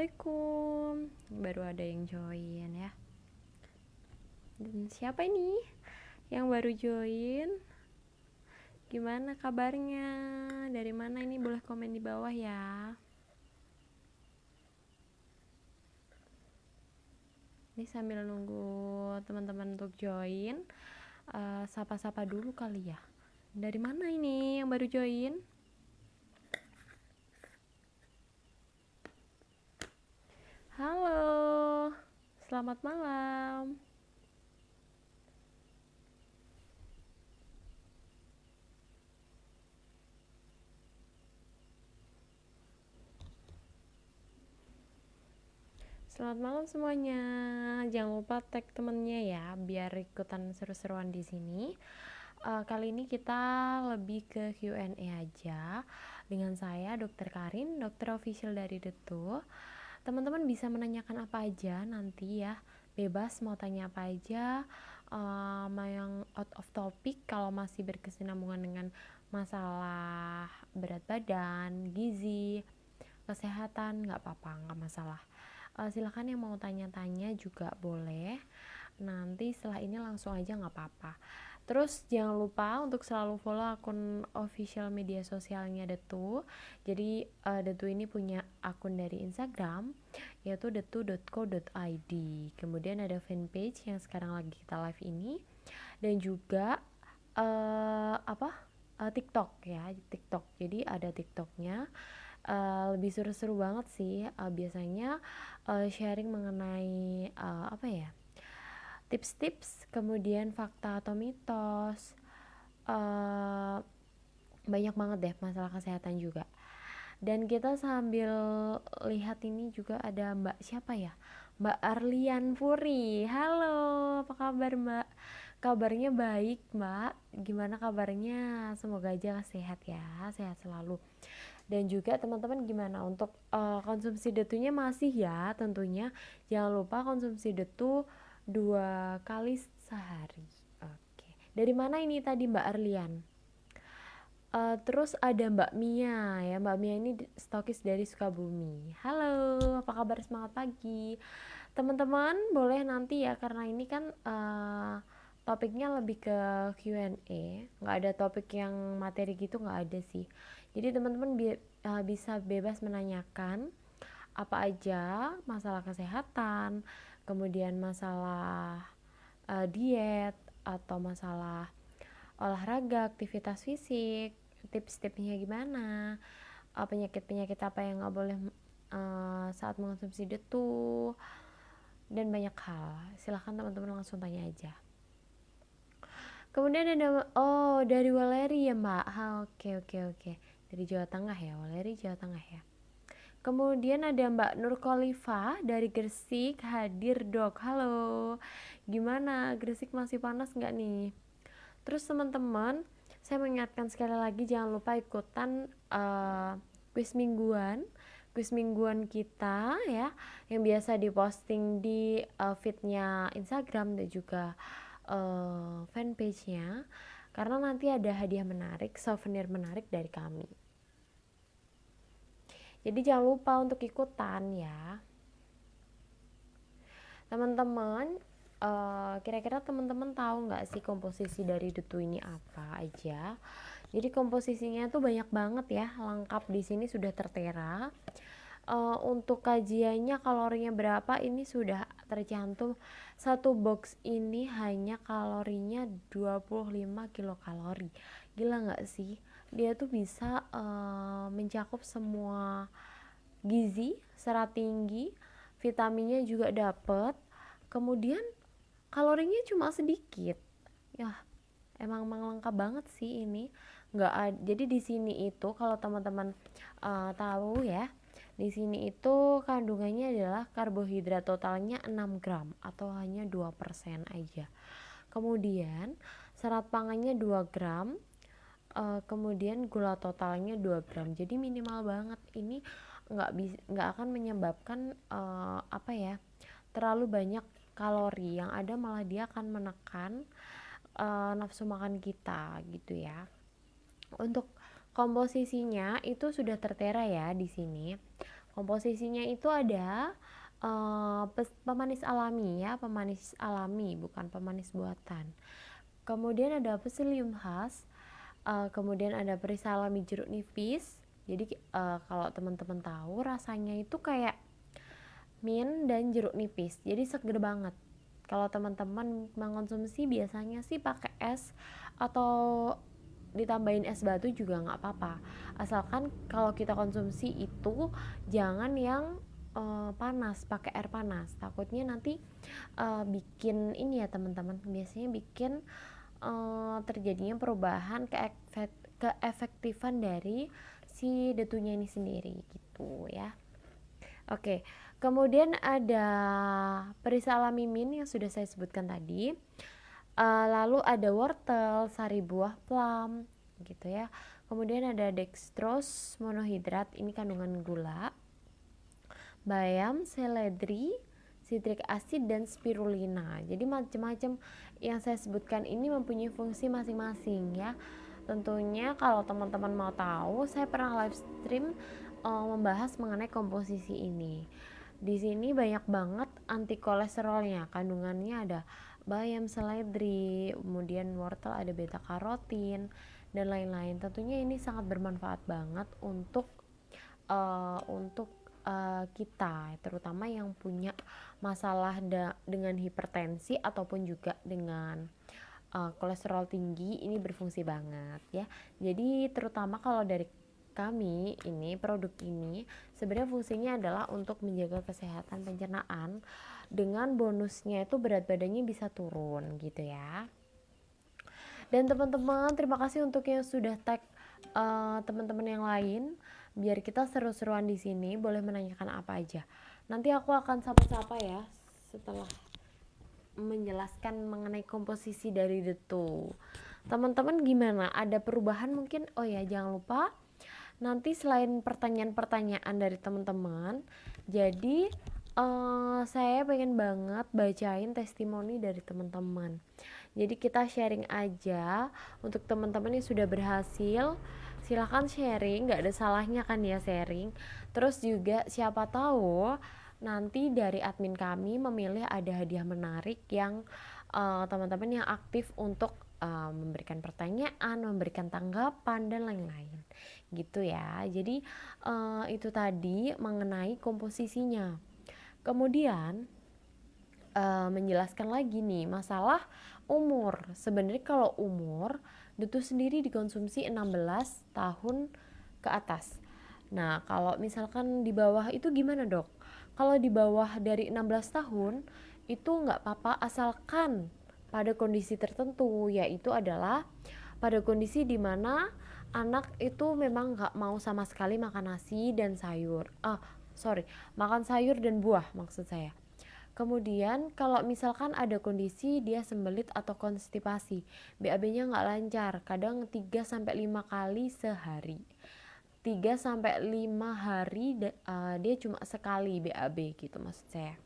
Assalamualaikum. Baru ada yang join ya. Dan siapa ini yang baru join? Gimana kabarnya? Dari mana ini? Boleh komen di bawah ya. Ini sambil nunggu teman-teman untuk join, sapa-sapa dulu kali ya. Dari mana ini yang baru join? Halo, selamat malam. Selamat malam semuanya. Jangan lupa tag temennya ya, biar ikutan seru-seruan di sini. Kali ini kita lebih ke Q&A aja dengan saya, Dr. Karin, dokter official dari Detu. Teman-teman bisa menanyakan apa aja nanti ya, bebas mau tanya apa aja, mau yang out of topic kalau masih berkesinambungan dengan masalah berat badan, gizi, kesehatan, nggak apa-apa, nggak masalah. Silakan yang mau tanya-tanya juga boleh. Nanti setelah ini langsung aja nggak apa-apa. Terus jangan lupa untuk selalu follow akun official media sosialnya Detu. Jadi Detu ini punya akun dari Instagram yaitu detu.co.id. Kemudian ada fanpage yang sekarang lagi kita live ini, dan juga TikTok ya, TikTok. Jadi ada TikToknya. Lebih seru-seru banget sih, biasanya sharing mengenai tips-tips, kemudian fakta atau mitos, uh, banyak banget deh masalah kesehatan juga. Dan kita sambil lihat ini juga ada Mbak siapa ya, Mbak Arlian Puri. Halo, apa kabar Mbak? Kabarnya baik Mbak, gimana kabarnya? Semoga aja sehat ya, sehat selalu. Dan juga teman-teman gimana untuk konsumsi detunya masih ya, tentunya jangan lupa konsumsi detu 2 kali sehari. Oke, dari mana ini tadi Mbak Arlian? Terus ada Mbak Mia ya, Mbak Mia ini stokis dari Sukabumi. Halo, apa kabar, semangat pagi teman-teman. Boleh nanti ya, karena ini kan topiknya lebih ke Q&A, nggak ada topik yang materi gitu, nggak ada sih. Jadi teman-teman bisa bebas menanyakan apa aja, masalah kesehatan, kemudian masalah diet, atau masalah olahraga, aktivitas fisik, tips-tipsnya gimana, penyakit-penyakit apa yang nggak boleh saat mengonsumsi detu, dan banyak hal. Silahkan teman-teman langsung tanya aja. Kemudian ada dari Waleri ya Mbak. Oke. Dari Jawa Tengah ya, Waleri Jawa Tengah ya. Kemudian ada Mbak Nur Khalifa dari Gresik hadir dok. Halo, gimana Gresik masih panas nggak nih? Terus teman-teman, saya mengingatkan sekali lagi jangan lupa ikutan kuis mingguan kita ya, yang biasa diposting di feednya Instagram dan juga fanpage-nya, karena nanti ada hadiah menarik, souvenir menarik dari kami. Jadi jangan lupa untuk ikutan ya teman-teman. Kira-kira teman-teman tahu nggak sih komposisi dari detu ini apa aja? Jadi komposisinya tuh banyak banget ya, lengkap di sini sudah tertera. Untuk kajiannya kalorinya berapa ini sudah tercantum. Satu box ini hanya kalorinya 25 kilokalori. Gila nggak sih? Dia tuh bisa mencakup semua gizi, serat tinggi, vitaminnya juga dapet, kemudian kalorinya cuma sedikit. Ya, emang lengkap banget sih ini. Jadi di sini itu kalau teman-teman tahu ya, di sini itu kandungannya adalah karbohidrat totalnya 6 gram atau hanya 2% aja. Kemudian serat pangannya 2 gram, kemudian gula totalnya 2 gram. Jadi minimal banget. Ini nggak akan menyebabkan terlalu banyak kalori, yang ada malah dia akan menekan nafsu makan kita gitu ya. Untuk komposisinya itu sudah tertera ya di sini. Komposisinya itu ada pemanis alami ya, pemanis alami bukan pemanis buatan. Kemudian ada psyllium husk, kemudian ada perisa alami jeruk nipis. Jadi kalau teman-teman tahu rasanya itu kayak mint dan jeruk nipis, jadi seger banget. Kalau teman-teman mengonsumsi biasanya sih pakai es atau ditambahin es batu juga nggak apa-apa, asalkan kalau kita konsumsi itu jangan yang panas, pakai air panas, takutnya nanti bikin ini ya teman-teman, biasanya bikin terjadinya perubahan keefektifan dari si detunya ini sendiri gitu ya. Oke, kemudian ada perisa alami mint yang sudah saya sebutkan tadi. Lalu ada wortel, sari buah plum, gitu ya. Kemudian ada dextrose monohidrat, ini kandungan gula. Bayam, seledri, citric acid dan spirulina. Jadi macam-macam yang saya sebutkan ini mempunyai fungsi masing-masing ya. Tentunya kalau teman-teman mau tahu, saya pernah live stream membahas mengenai komposisi ini. Di sini banyak banget anti kolesterolnya, kandungannya ada bayam, seledri, kemudian wortel ada beta karotin dan lain-lain. Tentunya ini sangat bermanfaat banget untuk kita, terutama yang punya masalah dengan hipertensi ataupun juga dengan kolesterol tinggi, ini berfungsi banget ya. Jadi terutama kalau dari kami ini, produk ini sebenarnya fungsinya adalah untuk menjaga kesehatan pencernaan, dengan bonusnya itu berat badannya bisa turun gitu ya. Dan teman-teman, terima kasih untuk yang sudah tag teman-teman yang lain, biar kita seru-seruan di sini. Boleh menanyakan apa aja. Nanti aku akan sapa-sapa ya setelah menjelaskan mengenai komposisi dari detu. Teman-teman gimana? Ada perubahan mungkin? Oh ya, jangan lupa nanti selain pertanyaan-pertanyaan dari teman-teman, jadi saya pengen banget bacain testimoni dari teman-teman. Jadi kita sharing aja untuk teman-teman yang sudah berhasil. Silahkan sharing, nggak ada salahnya kan ya sharing. Terus juga siapa tahu nanti dari admin kami memilih ada hadiah menarik yang teman-teman yang aktif untuk memberikan pertanyaan, memberikan tanggapan dan lain-lain gitu ya. Jadi itu tadi mengenai komposisinya. Kemudian menjelaskan lagi nih masalah umur. Sebenarnya kalau umur detu sendiri dikonsumsi 16 tahun ke atas. Nah, kalau misalkan di bawah itu gimana, Dok? Kalau di bawah dari 16 tahun itu nggak apa-apa asalkan pada kondisi tertentu, yaitu adalah pada kondisi dimana anak itu memang nggak mau sama sekali makan nasi dan sayur. Makan sayur dan buah maksud saya. Kemudian kalau misalkan ada kondisi dia sembelit atau konstipasi, BAB-nya nggak lancar, kadang 3-5 kali sehari. 3-5 hari dia cuma sekali BAB gitu maksud saya.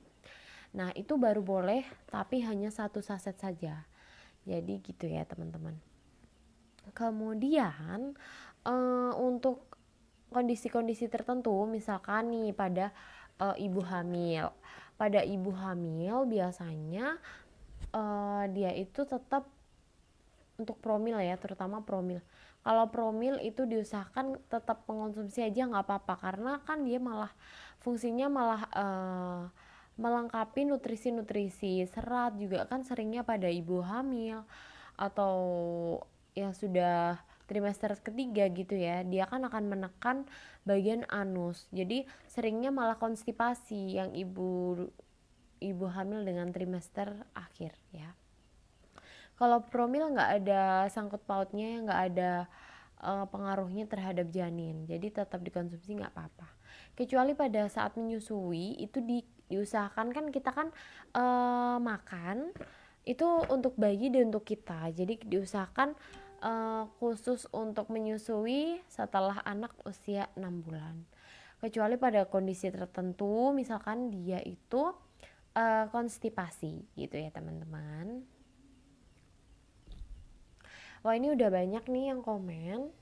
Nah itu baru boleh, tapi hanya 1 saset saja. Jadi gitu ya teman-teman. Kemudian untuk kondisi-kondisi tertentu, misalkan nih pada ibu hamil. Pada ibu hamil biasanya dia itu tetap untuk promil ya, terutama promil. Kalau promil itu diusahakan tetap mengonsumsi aja nggak apa-apa, karena kan dia malah fungsinya malah melengkapi nutrisi-nutrisi serat juga kan seringnya pada ibu hamil atau yang sudah trimester ketiga gitu ya, dia kan akan menekan bagian anus, jadi seringnya malah konstipasi yang ibu hamil dengan trimester akhir ya. Kalau promil nggak ada sangkut pautnya, nggak ada pengaruhnya terhadap janin, jadi tetap dikonsumsi nggak apa-apa. Kecuali pada saat menyusui itu diusahakan kan kita kan makan itu untuk bayi dan untuk kita, jadi diusahakan khusus untuk menyusui setelah anak usia 6 bulan. Kecuali pada kondisi tertentu, misalkan dia itu konstipasi gitu ya teman-teman. Wah ini udah banyak nih yang komen.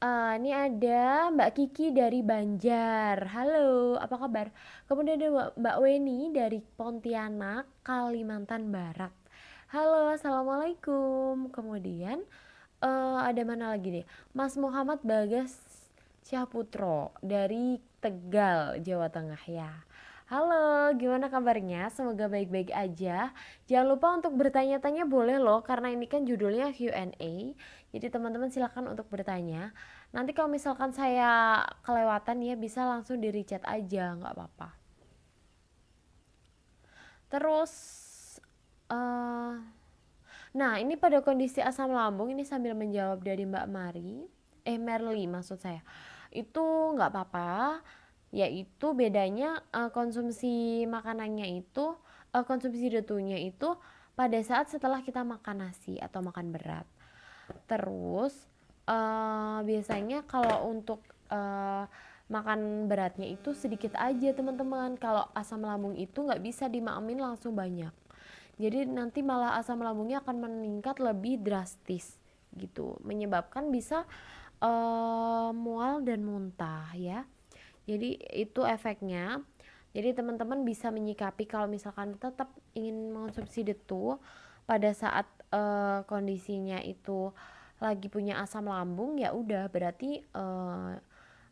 Ini ada Mbak Kiki dari Banjar. Halo, apa kabar? Kemudian ada Mbak Weni dari Pontianak, Kalimantan Barat. Halo, assalamualaikum. Kemudian ada mana lagi nih? Mas Muhammad Bagas Syahputro dari Tegal, Jawa Tengah ya. Halo, gimana kabarnya? Semoga baik-baik aja. Jangan lupa untuk bertanya-tanya boleh loh, karena ini kan judulnya Q&A. Jadi teman-teman silakan untuk bertanya. Nanti kalau misalkan saya kelewatan ya bisa langsung di chat aja, nggak apa-apa. Terus, uh, nah ini pada kondisi asam lambung ini sambil menjawab dari Mbak Merly maksud saya. Itu nggak apa-apa, yaitu bedanya konsumsi makanannya itu, konsumsi detunya itu pada saat setelah kita makan nasi atau makan berat. Terus biasanya kalau untuk makan beratnya itu sedikit aja teman-teman. Kalau asam lambung itu nggak bisa dimakmin langsung banyak. Jadi nanti malah asam lambungnya akan meningkat lebih drastis gitu, menyebabkan bisa mual dan muntah ya. Jadi itu efeknya. Jadi teman-teman bisa menyikapi kalau misalkan tetap ingin mengonsumsi detu pada saat kondisinya itu lagi punya asam lambung, ya udah berarti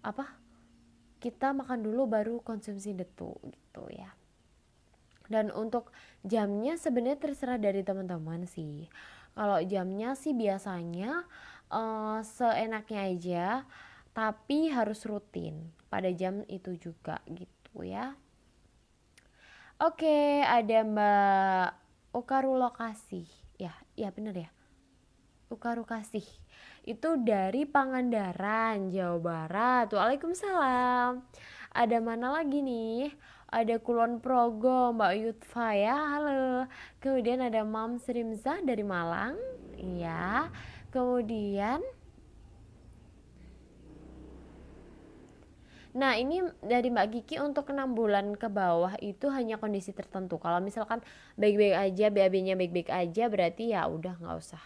apa kita makan dulu baru konsumsi detu gitu ya. Dan untuk jamnya sebenarnya terserah dari teman-teman sih. Kalau jamnya sih biasanya seenaknya aja, tapi harus rutin pada jam itu juga gitu ya. Oke, ada Mbak Ukaru Lokasi. Ya bener ya. Ukaru Kasih. Itu dari Pangandaran, Jawa Barat. Waalaikumsalam. Ada mana lagi nih? Ada Kulon Progo, Mbak Yutfa ya. Halo. Kemudian ada Mam Srimza dari Malang. Iya. Kemudian nah ini dari Mbak Kiki untuk 6 bulan ke bawah itu hanya kondisi tertentu. Kalau misalkan baik-baik aja, BAB-nya baik-baik aja, berarti ya udah nggak usah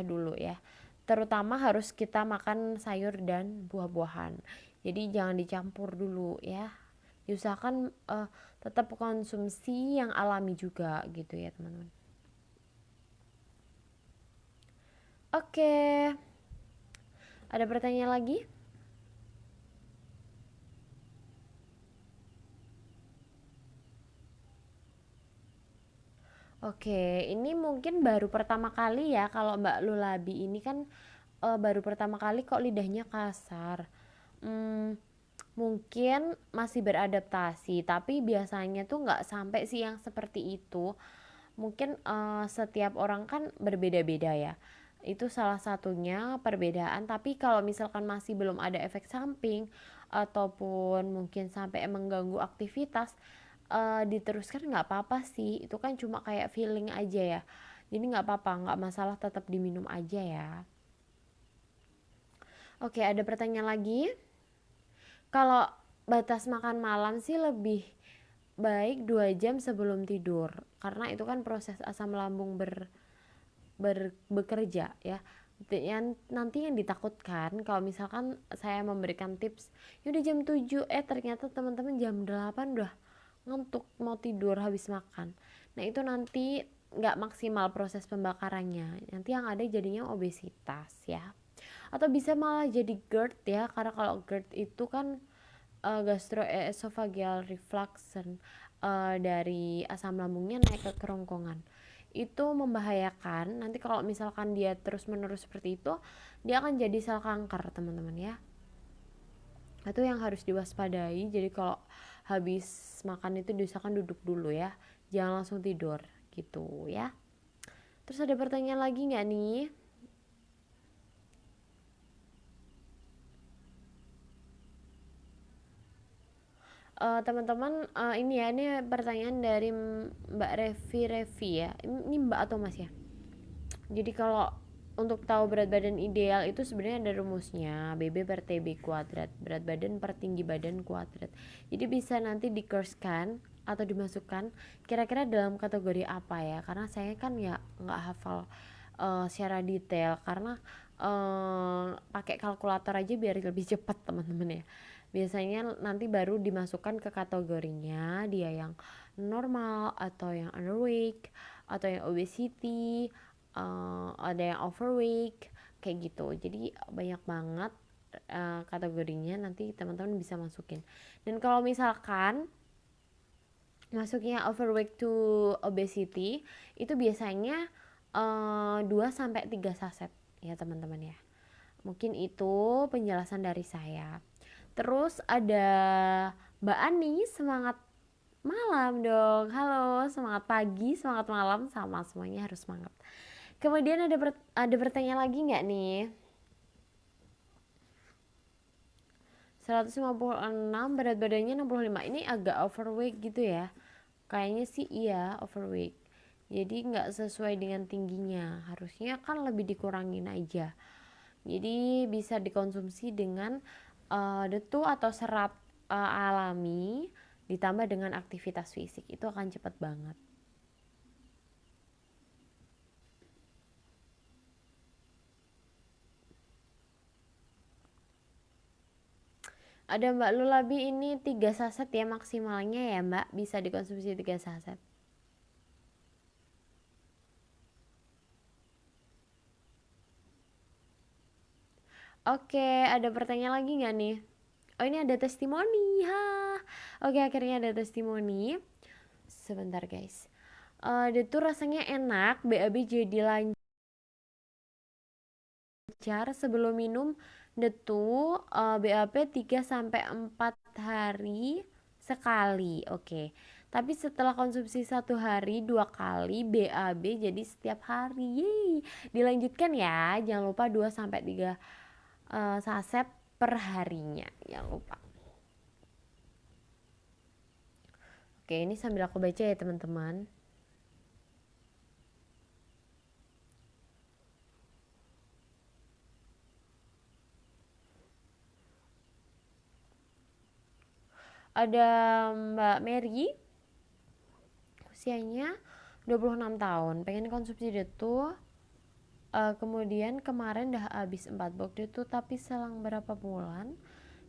dulu ya. Terutama harus kita makan sayur dan buah-buahan. Jadi jangan dicampur dulu ya. Diusahakan tetap konsumsi yang alami juga gitu ya teman-teman. Oke, ada pertanyaan lagi? Oke, ini mungkin baru pertama kali ya kalau Mbak Lulabi ini kan baru pertama kali kok lidahnya kasar. Hmm, mungkin masih beradaptasi, tapi biasanya tuh nggak sampai sih yang seperti itu. Mungkin setiap orang kan berbeda-beda ya. Itu salah satunya perbedaan, tapi kalau misalkan masih belum ada efek samping ataupun mungkin sampai mengganggu aktivitas, diteruskan nggak apa-apa sih. Itu kan cuma kayak feeling aja ya. Jadi nggak apa-apa, nggak masalah, tetap diminum aja ya. Oke, ada pertanyaan lagi. Kalau batas makan malam sih lebih baik 2 jam sebelum tidur, karena itu kan proses asam lambung bekerja ya. Yang nanti yang ditakutkan kalau misalkan saya memberikan tips yaudah jam 7 ternyata teman-teman jam 8 udah ngantuk mau tidur habis makan. Nah itu nanti nggak maksimal proses pembakarannya, nanti yang ada jadinya obesitas ya, atau bisa malah jadi GERD ya, karena kalau GERD itu kan gastroesophageal refluxen, dari asam lambungnya naik ke kerongkongan. Itu membahayakan, nanti kalau misalkan dia terus menerus seperti itu dia akan jadi sel kanker teman-teman ya. Itu yang harus diwaspadai. Jadi kalau habis makan itu diusahakan duduk dulu ya, jangan langsung tidur gitu ya. Terus ada pertanyaan lagi nggak nih? Teman-teman, ini ya, ini pertanyaan dari Mbak Revi ya. Ini Mbak atau Mas ya? Jadi kalau untuk tahu berat badan ideal itu sebenarnya ada rumusnya, BB per TB kuadrat, berat badan per tinggi badan kuadrat. Jadi bisa nanti dikurskan atau dimasukkan kira-kira dalam kategori apa ya, karena saya kan ya nggak hafal secara detail, karena pakai kalkulator aja biar lebih cepat teman-teman ya. Biasanya nanti baru dimasukkan ke kategorinya dia yang normal atau yang underweight atau yang obesity, ada yang overweight kayak gitu. Jadi banyak banget kategorinya, nanti teman-teman bisa masukin. Dan kalau misalkan masuknya overweight to obesity itu biasanya 2 sampai 3 saset ya teman-teman ya. Mungkin itu penjelasan dari saya. Terus ada Mbak Ani, semangat malam dong. Halo, semangat pagi, semangat malam, sama semuanya harus semangat. Kemudian ada bertanya lagi nggak nih? 156, berat badannya 65. Ini agak overweight gitu ya. Kayaknya sih iya overweight. Jadi nggak sesuai dengan tingginya. Harusnya kan lebih dikurangin aja. Jadi bisa dikonsumsi dengan detu atau serat alami ditambah dengan aktivitas fisik. Itu akan cepet banget. Ada Mbak Lulabi, ini 3 saset ya maksimalnya ya Mbak. Bisa dikonsumsi 3 saset. Oke, ada pertanyaan lagi nggak nih? Oh, ini ada testimoni. Ha. Oke, akhirnya ada testimoni. Sebentar guys. Dia tuh rasanya enak, BAB jadi lancar sebelum minum detu BAB 3 sampai 4 hari sekali. Oke. Tapi setelah konsumsi 1 hari 2 kali BAB jadi setiap hari. Yeay. Dilanjutkan ya. Jangan lupa 2 sampai 3 saset per harinya. Jangan lupa. Oke, ini sambil aku baca ya teman-teman. Ada Mbak Mary, usianya 26 tahun, pengen konsumsi detu. Kemudian kemarin dah habis 4 box detu, tapi selang berapa bulan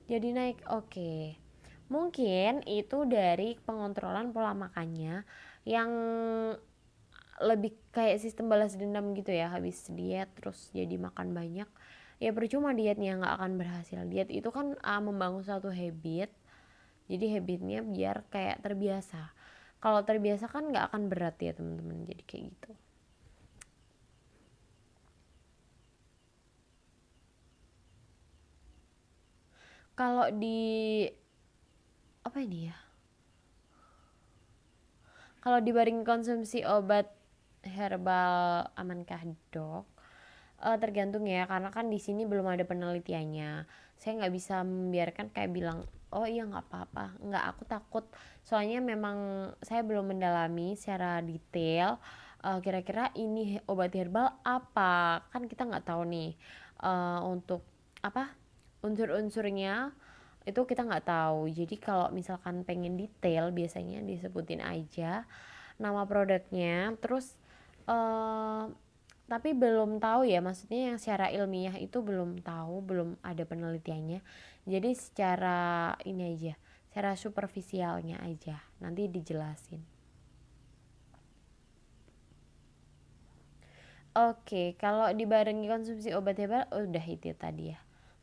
jadi naik. Oke. Mungkin itu dari pengontrolan pola makannya yang lebih kayak sistem balas dendam gitu ya. Habis diet terus jadi makan banyak, ya percuma dietnya, nggak akan berhasil. Diet itu kan membangun suatu habit, jadi habitnya biar kayak terbiasa. Kalau terbiasa kan nggak akan berat ya teman-teman, jadi kayak gitu. Kalau di apa ini ya, kalau dibaring konsumsi obat herbal amankah dok? Tergantung ya, karena kan di sini belum ada penelitiannya. Saya nggak bisa membiarkan kayak bilang oh iya nggak apa-apa. Nggak, aku takut. Soalnya memang saya belum mendalami secara detail. Kira-kira ini obat herbal apa? Kan kita nggak tahu nih. Untuk apa unsur-unsurnya itu kita nggak tahu. Jadi kalau misalkan pengen detail biasanya disebutin aja nama produknya, terus uh, tapi belum tahu ya, maksudnya yang secara ilmiah itu belum tahu, belum ada penelitiannya. Jadi secara ini aja, secara superficialnya aja, nanti dijelasin. Oke, kalau dibarengi konsumsi obat herbal udah itu tadi ya.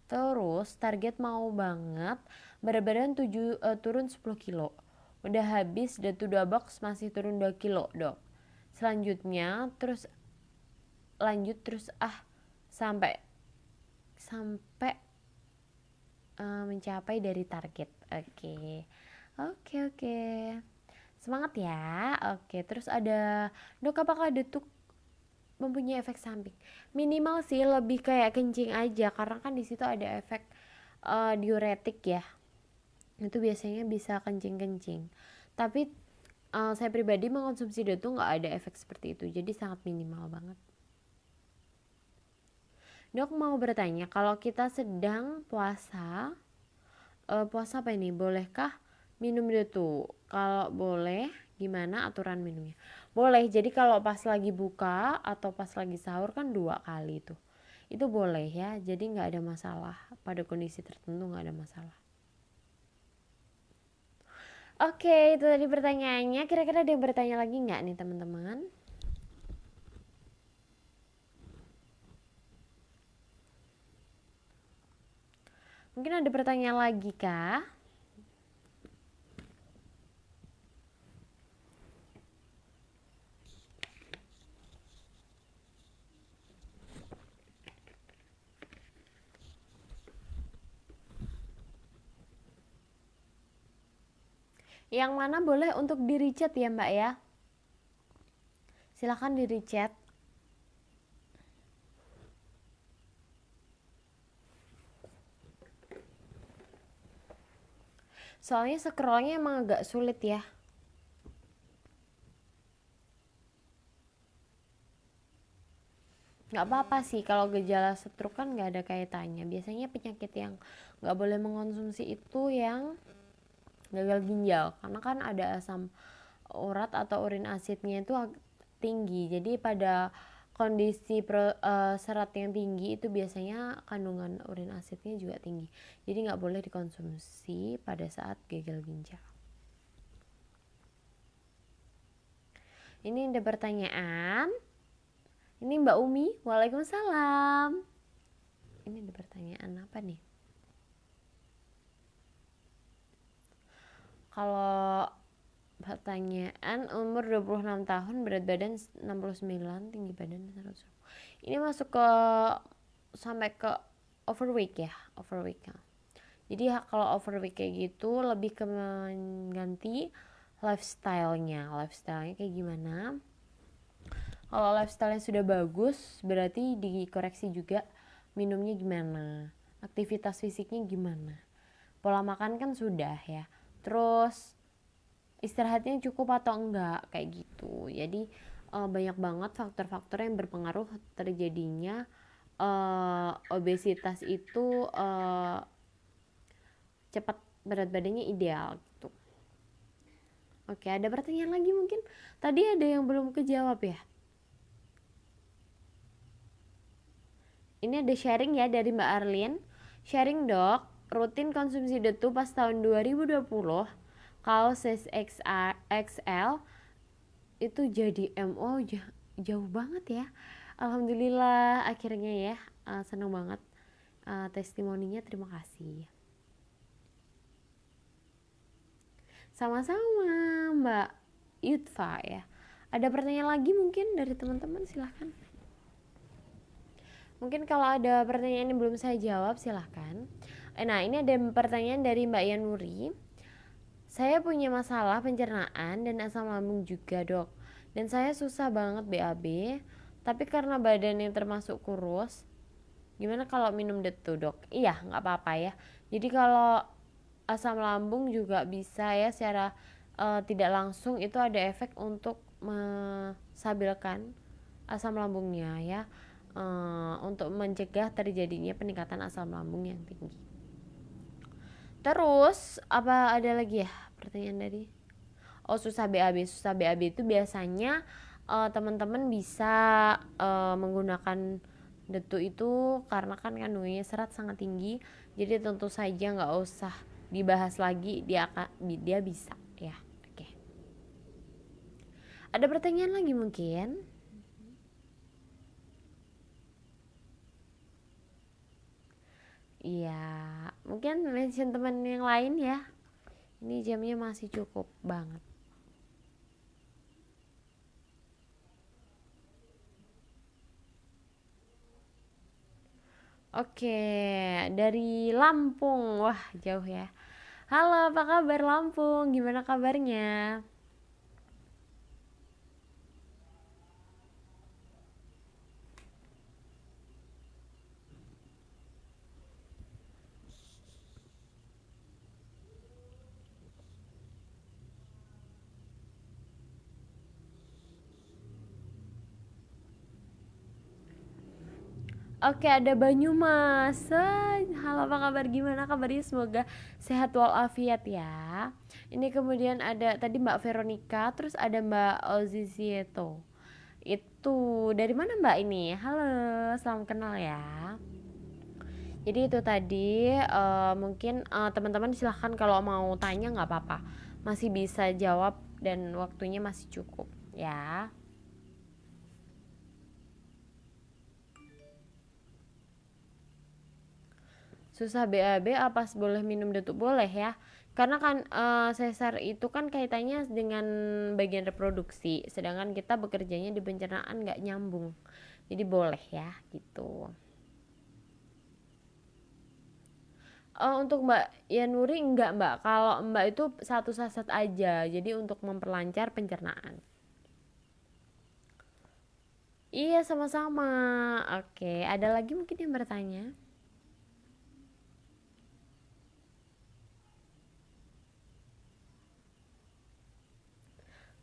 Terus target mau banget berat badan turun 10 kilo. Udah habis datu 2 box masih turun 2 kilo dok. Selanjutnya terus lanjut terus sampai sampai mencapai dari target. Oke. Oke. Semangat ya. Oke, terus ada dok, apakah detuk mempunyai efek samping? Minimal sih lebih kayak kencing aja, karena kan di situ ada efek diuretik ya. Itu biasanya bisa kencing-kencing. Tapi saya pribadi mengkonsumsi detu nggak ada efek seperti itu, jadi sangat minimal banget. Dok mau bertanya, kalau kita sedang puasa, puasa apa ini? Bolehkah minum detu? Kalau boleh, gimana aturan minumnya? Boleh. Jadi kalau pas lagi buka atau pas lagi sahur kan 2 kali tuh. itu boleh ya, jadi nggak ada masalah, pada kondisi tertentu nggak ada masalah. Oke, itu tadi pertanyaannya. Kira-kira ada yang bertanya lagi nggak nih teman-teman? Mungkin ada pertanyaan lagi kah? Yang mana boleh untuk di rechat ya Mbak ya. Silahkan di rechat. Soalnya scrollnya emang agak sulit ya. Nggak apa-apa sih kalau gejala stroke kan nggak ada kaitannya. Biasanya penyakit yang nggak boleh mengkonsumsi itu yang gagal ginjal, karena kan ada asam urat atau urin asidnya itu tinggi. Jadi pada kondisi serat yang tinggi itu biasanya kandungan urin asidnya juga tinggi. Jadi nggak boleh dikonsumsi pada saat gagal ginjal. Ini ada pertanyaan. Ini Mbak Umi, waalaikumsalam. Ini ada pertanyaan apa nih? Kalau pertanyaan umur 26 tahun, berat badan 69, tinggi badan 100. Ini masuk ke sampai ke overweight ya, overweight ya. Jadi kalau overweight kayak gitu lebih ke mengganti lifestyle-nya kayak gimana. Kalau lifestyle-nya sudah bagus, berarti dikoreksi juga minumnya gimana, aktivitas fisiknya gimana, pola makan kan sudah ya, terus istirahatnya cukup atau enggak kayak gitu. Jadi banyak banget faktor-faktor yang berpengaruh terjadinya obesitas itu cepat berat badannya ideal gitu. Oke, ada pertanyaan lagi mungkin? Tadi ada yang belum kejawab ya? Ini ada sharing ya dari Mbak Arlin. Sharing dok, rutin konsumsi detu pas tahun 2020, kaos size XL itu jadi MO jauh banget ya. Alhamdulillah akhirnya ya, senang banget testimoninya, terima kasih. Sama-sama Mbak Yutfa ya. Ada pertanyaan lagi mungkin dari teman-teman, silahkan. Mungkin kalau ada pertanyaan yang belum saya jawab silahkan. Nah ini ada pertanyaan dari Mbak Yanuri. Saya punya masalah pencernaan dan asam lambung juga dok. Dan saya susah banget BAB. Tapi karena badannya termasuk kurus, gimana kalau minum detu dok? Iya gak apa-apa ya. Jadi kalau asam lambung juga bisa ya secara tidak langsung itu ada efek untuk menstabilkan asam lambungnya ya. Untuk mencegah terjadinya peningkatan asam lambung yang tinggi. Terus apa ada lagi ya pertanyaan dari? Oh susah BAB. Susah BAB itu biasanya teman-teman bisa menggunakan detu itu karena kan kandungannya serat sangat tinggi. Jadi tentu saja nggak usah dibahas lagi, dia bisa ya. Oke. Ada pertanyaan lagi mungkin? Iya, mungkin mention teman yang lain ya. Ini jamnya masih cukup banget. Oke, dari Lampung. Wah, jauh ya. Halo, apa kabar Lampung? Gimana kabarnya? Oke, ada Banyumas. Halo, apa kabar? Gimana kabarnya? Semoga sehat walafiat ya. Ini kemudian ada tadi Mbak Veronica, terus ada Mbak Ozizieto. Itu dari mana Mbak ini? Halo, salam kenal ya. Jadi itu tadi mungkin teman-teman silahkan kalau mau tanya nggak apa-apa, masih bisa jawab dan waktunya masih cukup ya. Susah BAB apa boleh minum detuk? Boleh ya, karena kan sesar itu kan kaitannya dengan bagian reproduksi, sedangkan kita bekerjanya di pencernaan nggak nyambung, jadi boleh ya gitu. Untuk Mbak Yanuri enggak Mbak, kalau Mbak itu satu saset aja, jadi untuk memperlancar pencernaan. Iya sama-sama. Oke, ada lagi mungkin yang bertanya?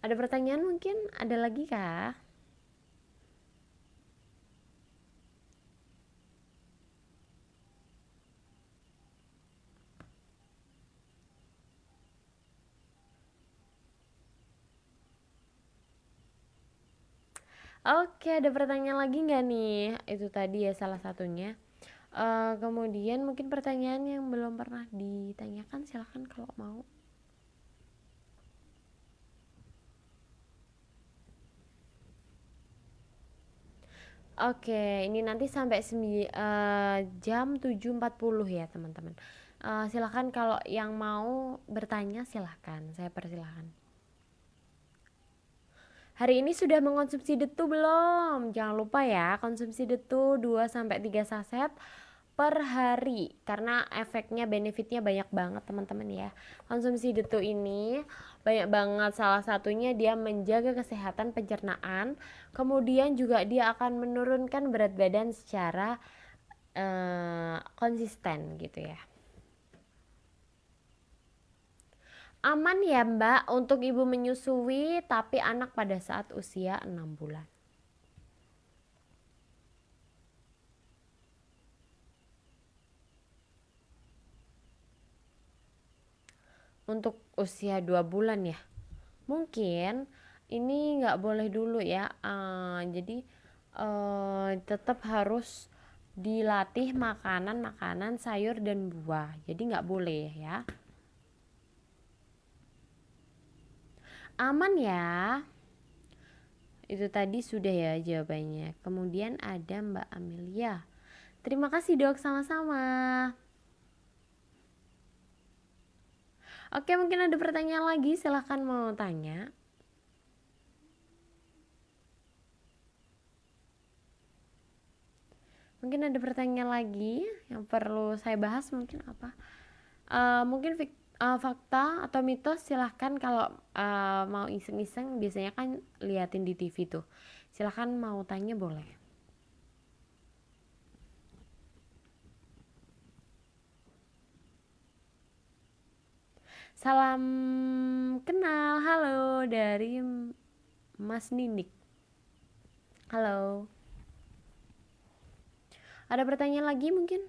Ada pertanyaan mungkin? Ada lagi kah? Oke, ada pertanyaan lagi nggak nih? Itu tadi ya salah satunya. Kemudian mungkin pertanyaan yang belum pernah ditanyakan silahkan kalau mau. Oke, ini nanti sampai jam 7.40 ya teman-teman. Silahkan kalau yang mau bertanya silahkan, saya persilahkan. Hari ini sudah mengonsumsi detu belum? Jangan lupa ya, konsumsi detu 2-3 saset per hari, karena efeknya benefitnya banyak banget teman-teman ya. Konsumsi detu ini banyak banget, salah satunya dia menjaga kesehatan pencernaan, kemudian juga dia akan menurunkan berat badan secara konsisten gitu ya. Aman ya Mbak untuk ibu menyusui tapi anak pada saat usia 6 bulan. Untuk usia 2 bulan ya, mungkin ini nggak boleh dulu ya. Jadi tetap harus dilatih makanan sayur dan buah, jadi nggak boleh ya. Aman ya. Itu tadi sudah ya jawabannya. Kemudian ada Mbak Amelia. Terima kasih dok, sama-sama. Oke, mungkin ada pertanyaan lagi, silahkan mau tanya. Mungkin ada pertanyaan lagi yang perlu saya bahas, mungkin apa? Mungkin fakta atau mitos, silahkan kalau mau iseng-iseng, biasanya kan liatin di TV tuh. Silahkan mau tanya boleh. Salam kenal, halo dari Mas Ninik. Halo. Ada pertanyaan lagi mungkin?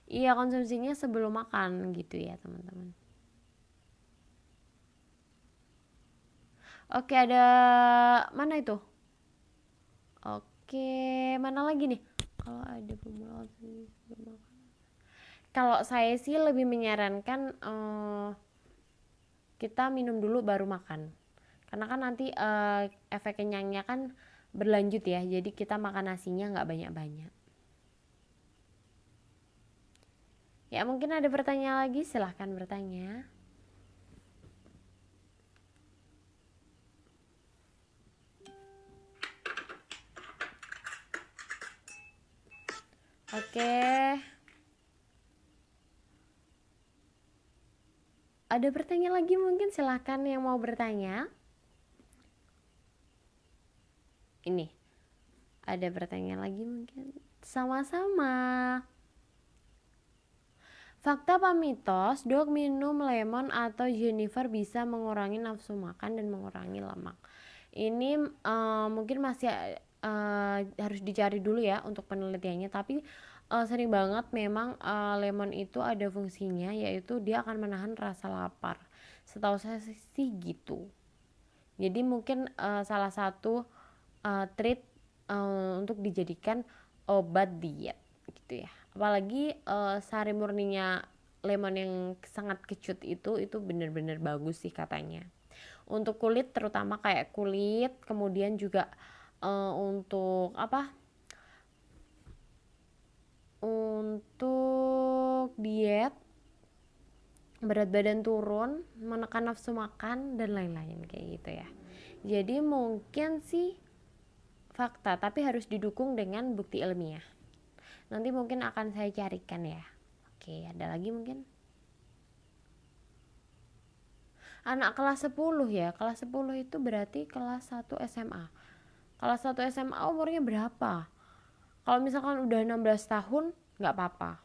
Iya, konsumsinya sebelum makan gitu ya teman-teman. Oke, ada mana itu? Oke, mana lagi nih? Kalau ada pemula sebelum makan. Kalau saya sih lebih menyarankan kita minum dulu baru makan. Karena kan nanti efek kenyangnya kan berlanjut ya. Jadi kita makan nasinya nggak banyak-banyak. Ya mungkin ada pertanyaan lagi, silahkan bertanya. Oke. Ada pertanyaan lagi mungkin, silahkan yang mau bertanya. Ini. Ada pertanyaan lagi mungkin. Sama-sama. Fakta apa mitos, dok minum lemon atau Jennifer bisa mengurangi nafsu makan dan mengurangi lemak? Ini mungkin masih harus dicari dulu ya untuk penelitiannya, tapi sering banget memang lemon itu ada fungsinya, yaitu dia akan menahan rasa lapar. Setahu saya sih gitu. Jadi mungkin salah satu treat untuk dijadikan obat diet gitu ya. Apalagi sari murninya lemon yang sangat kecut itu bener-bener bagus sih katanya. Untuk kulit terutama kayak kulit, kemudian juga untuk apa? Untuk diet, berat badan turun, menekan nafsu makan dan lain-lain kayak gitu ya. Jadi mungkin sih fakta, tapi harus didukung dengan bukti ilmiah. Nanti mungkin akan saya carikan ya. Oke, ada lagi mungkin? Anak kelas 10 ya. Kelas 10 itu berarti kelas 1 SMA. Kelas 1 SMA umurnya berapa? Kalau misalkan udah 16 tahun, nggak apa-apa.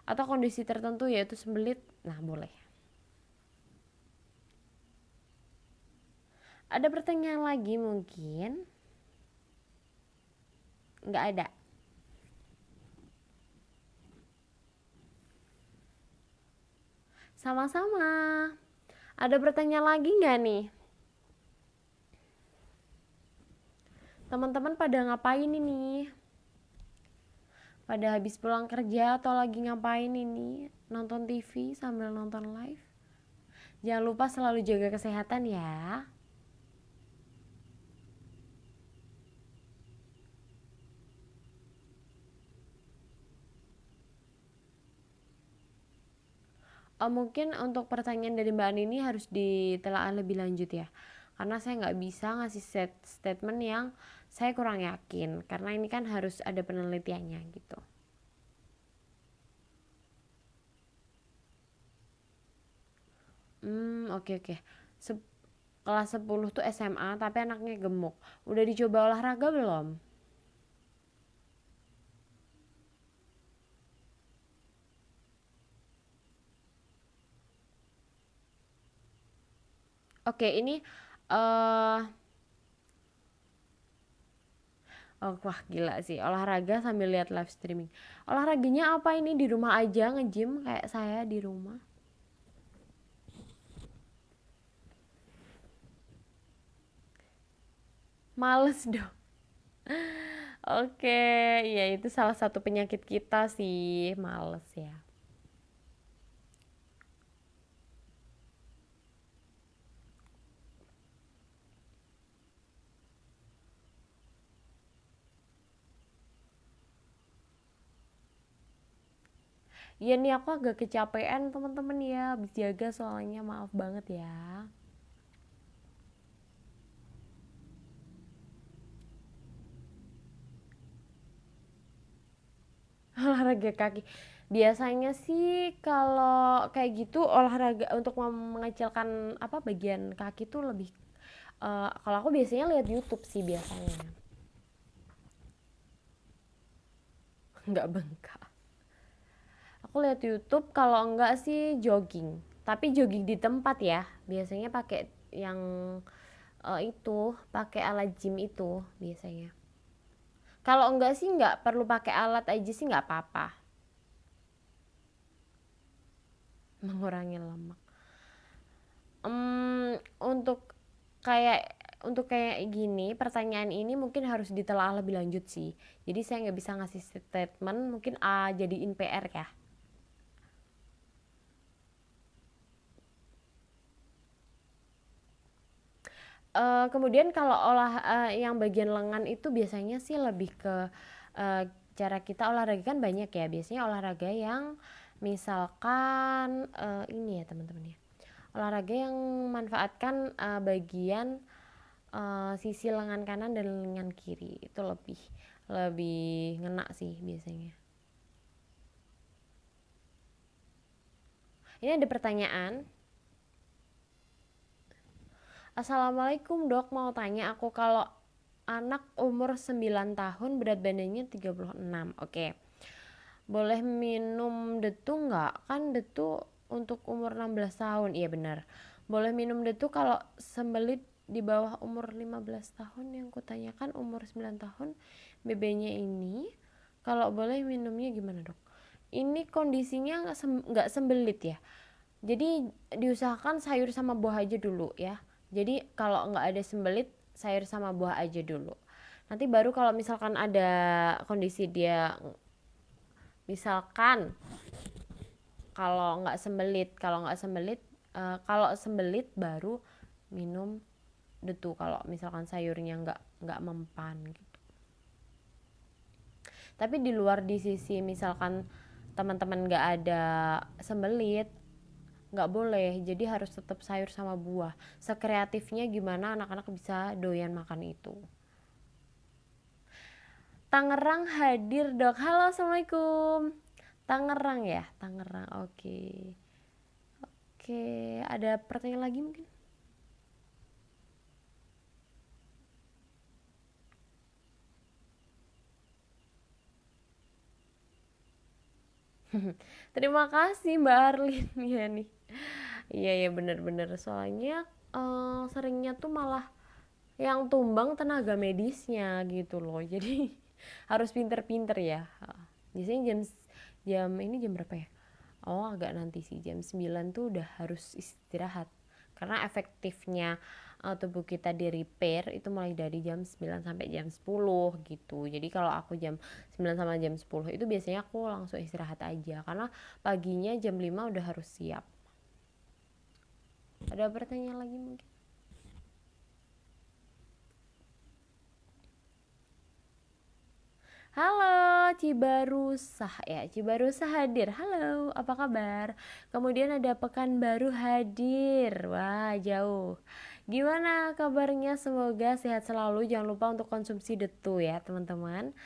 Atau kondisi tertentu yaitu sembelit, nah boleh. Ada pertanyaan lagi mungkin? Nggak ada. Sama-sama. Ada pertanyaan lagi nggak nih? Teman-teman pada ngapain ini? Pada habis pulang kerja atau lagi ngapain ini? Nonton TV sambil nonton live? Jangan lupa selalu jaga kesehatan ya. Mungkin untuk pertanyaan dari Mbak Ani ini harus ditelaah lebih lanjut ya. Karena saya nggak bisa ngasih statement yang saya kurang yakin. Karena ini kan harus ada penelitiannya gitu. Oke oke. Kelas 10 tuh SMA tapi anaknya gemuk. Udah dicoba olahraga belum? Oke, ini eh oh, wah gila sih, olahraga sambil lihat live streaming. Olahraganya apa ini, di rumah aja nge-gym kayak saya di rumah? Males dong. Oke, ya itu salah satu penyakit kita sih, males ya. Iya nih aku agak kecapean teman-teman ya, habis jaga soalnya, maaf banget ya. Olahraga kaki. Biasanya sih kalau kayak gitu olahraga untuk mengecilkan apa bagian kaki tuh lebih kalau aku biasanya lihat YouTube sih biasanya. Nggak bengkak. Aku lihat YouTube, kalau enggak sih jogging. Tapi jogging di tempat ya. Biasanya pakai yang itu, pakai alat gym itu biasanya. Kalau enggak sih enggak perlu pakai alat aja sih nggak apa-apa. Mengurangi lemak. Untuk kayak gini, pertanyaan ini mungkin harus ditelaah lebih lanjut sih. Jadi saya nggak bisa ngasih statement, mungkin jadiin PR ya. Kemudian kalau yang bagian lengan itu biasanya sih lebih ke cara kita olahraga kan banyak ya. Biasanya olahraga yang misalkan ini ya teman-teman ya. Olahraga yang manfaatkan bagian sisi lengan kanan dan lengan kiri itu lebih lebih ngena sih biasanya. Ini ada pertanyaan. Assalamualaikum dok, mau tanya aku kalau anak umur 9 tahun berat badannya 36. Oke. Boleh minum detu nggak? Kan detu untuk umur 16 tahun. Iya benar. Boleh minum detu kalau sembelit di bawah umur 15 tahun. Yang kutanyakan umur 9 tahun BB-nya ini. Kalau boleh minumnya gimana dok? Ini kondisinya nggak sembelit ya. Jadi diusahakan sayur sama buah aja dulu ya. Jadi kalau nggak ada sembelit, sayur sama buah aja dulu. Nanti baru kalau misalkan ada kondisi dia, misalkan kalau sembelit baru minum detu kalau misalkan sayurnya nggak mempan gitu. Tapi di luar, di sisi misalkan teman-teman nggak ada sembelit, nggak boleh, jadi harus tetap sayur sama buah. Sekreatifnya gimana anak-anak bisa doyan makan itu. Tangerang hadir dok. Halo, assalamualaikum. Tangerang ya, Tangerang. Oke. Oke, ada pertanyaan lagi mungkin? Terima kasih Mbak Arlin ya nih. Iya ya, bener-bener, soalnya seringnya tuh malah yang tumbang tenaga medisnya gitu loh. Jadi harus pinter-pinter ya. Biasanya jam ini jam berapa ya? Oh, agak nanti sih, jam 9 tuh udah harus istirahat. Karena efektifnya tubuh kita di repair itu mulai dari jam 9 sampai jam 10 gitu. Jadi kalau aku jam 9 sama jam 10 itu biasanya aku langsung istirahat aja. Karena paginya jam 5 udah harus siap. Ada pertanyaan lagi mungkin? Halo, Cibarusah ya, Cibarusah hadir. Halo, apa kabar? Kemudian ada Pekanbaru hadir. Wah, jauh. Gimana kabarnya? Semoga sehat selalu. Jangan lupa untuk konsumsi detu ya, teman-teman.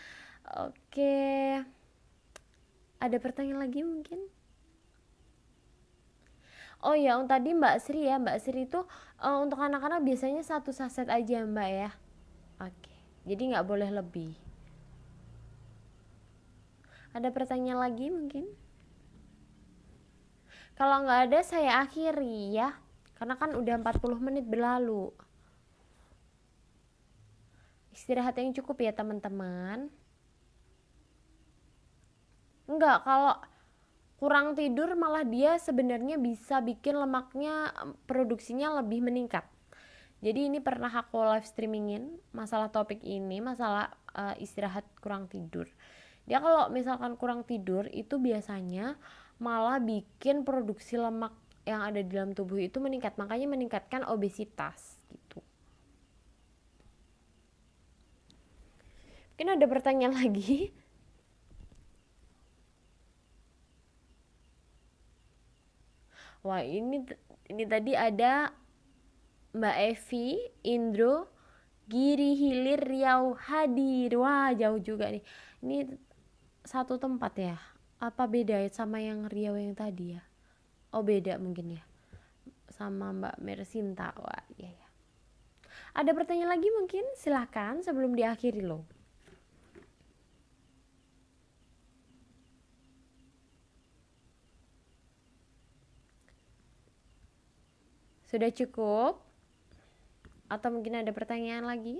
Oke. Ada pertanyaan lagi mungkin? Oh ya, tadi Mbak Sri ya. Mbak Sri itu untuk anak-anak biasanya 1 saset aja, Mbak ya. Oke. Jadi nggak boleh lebih. Ada pertanyaan lagi mungkin? Kalau nggak ada saya akhiri ya. Karena kan udah 40 menit berlalu. Istirahat yang cukup ya teman-teman. Enggak, kalau kurang tidur malah dia sebenarnya bisa bikin lemaknya produksinya lebih meningkat. Jadi ini pernah aku live streamingin masalah topik ini, masalah istirahat kurang tidur. Dia kalau misalkan kurang tidur itu biasanya malah bikin produksi lemak yang ada di dalam tubuh itu meningkat, makanya meningkatkan obesitas gitu. Mungkin ada pertanyaan lagi? Wah, ini tadi ada Mbak Evi, Indro, Giri Hilir Riau hadir. Wah, jauh juga nih. Ini satu tempat ya? Apa beda sama yang Riau yang tadi ya? Oh, beda mungkin ya. Sama Mbak Mersinta. Wah, iya ya. Ada pertanyaan lagi mungkin? Silahkan sebelum diakhiri loh. Sudah cukup? Atau mungkin ada pertanyaan lagi?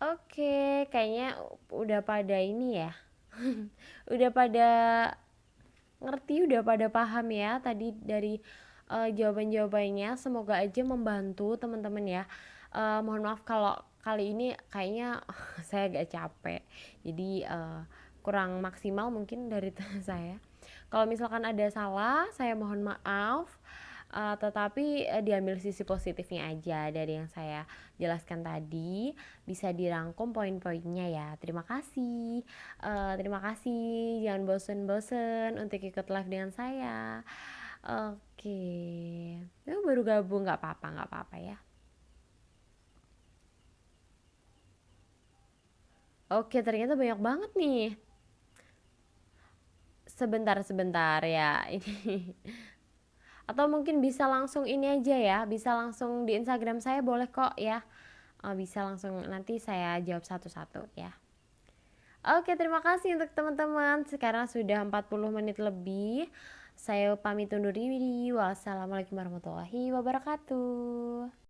Oke, kayaknya udah pada ini ya. Udah pada ngerti, udah pada paham ya tadi dari jawaban-jawabannya. Semoga aja membantu teman-teman ya. Mohon maaf kalau kali ini kayaknya saya agak capek, jadi kurang maksimal mungkin dari saya. Kalau misalkan ada salah, saya mohon maaf. Tetapi diambil sisi positifnya aja dari yang saya jelaskan tadi, bisa dirangkum poin-poinnya ya. Terima kasih. Terima kasih, jangan bosen-bosen untuk ikut live dengan saya. Oke, baru gabung, nggak apa-apa, nggak apa-apa ya. Oke, ternyata banyak banget nih. Sebentar ya, ini. Atau mungkin bisa langsung ini aja ya, bisa langsung di Instagram saya boleh kok ya. Bisa langsung, nanti saya jawab satu-satu ya. Oke, terima kasih untuk teman-teman. Sekarang sudah 40 menit lebih. Saya pamit undur diri. Wassalamualaikum warahmatullahi wabarakatuh.